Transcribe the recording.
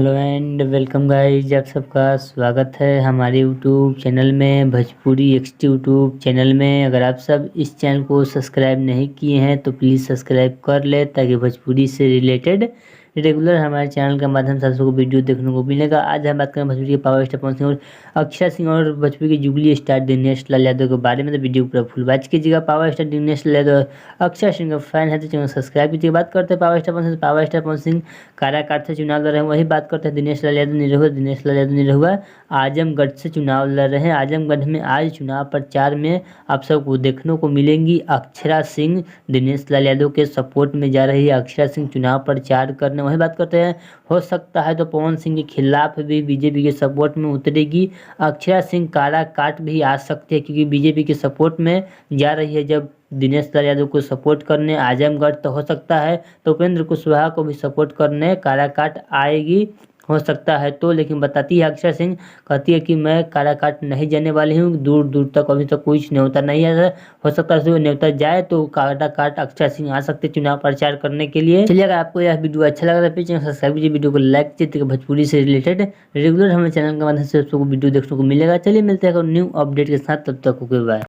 Hello and welcome guys, आप सबका स्वागत है हमारे यूट्यूब चैनल में भोजपुरी एक्सटी यूट्यूब चैनल में। अगर आप सब इस चैनल को सब्सक्राइब नहीं किए हैं तो प्लीज़ सब्सक्राइब कर ले ताकि भोजपुरी से रिलेटेड रेगुलर हमारे चैनल के माध्यम से आप सबको वीडियो देखने को मिलेगा। आज हम बात करें भोजपुरी के पावर स्टार पवन सिंह और अक्षय सिंह और भोजपुरी के जुगली स्टार दिनेश लाल यादव के बारे में। तो वीडियो पूरा फुल वॉच कीजिएगा। पावर स्टार दिनेश लाल यादव अक्षय सिंह का फैन है तो चैनल सब्सक्राइब कीजिएगा। बात करते हैं power star Pawan Singh. Power star Pawan Singh Karakat से चुनाव लड़ रहे हैं। वही बात करते हैं दिनेश लाल यादव निरहुआ आजमगढ़ से चुनाव लड़ रहे हैं। आजमगढ़ में आज चुनाव प्रचार में आप सबको देखने को मिलेंगी अक्षरा सिंह दिनेश लाल यादव के सपोर्ट में जा रही है। अक्षरा सिंह चुनाव प्रचार करने। वही बात करते हैं, हो सकता है तो पवन सिंह के खिलाफ भी बीजेपी के सपोर्ट में उतरेगी। अक्षरा सिंह काराकाट भी आ सकती है क्योंकि बीजेपी के सपोर्ट में जा रही है। जब दिनेश लाल यादव को सपोर्ट करने आजमगढ़, तो हो सकता है तो उपेंद्र कुशवाहा को भी सपोर्ट करने काराकाट आएगी, हो सकता है तो। लेकिन बताती है अक्षय सिंह, कहती है कि मैं काराकाट नहीं जाने वाली हूँ, दूर दूर तक अभी तक कुछ न्योता नहीं है। हो सकता है न्योता जाए तो काराकाट अक्षय सिंह आ सकते चुनाव प्रचार करने के लिए। चलिए, अगर आपको यह वीडियो अच्छा लगा तो प्लीज चैनल सब्सक्राइब कीजिए, वीडियो को लाइक कीजिए। भोजपुरी से रिलेटेड रेगुलर हमें चैनल के माध्यम से आपको वीडियो देखने को मिलेगा। चलिए मिलते हैं न्यू अपडेट के साथ, तब तक ओके बाय।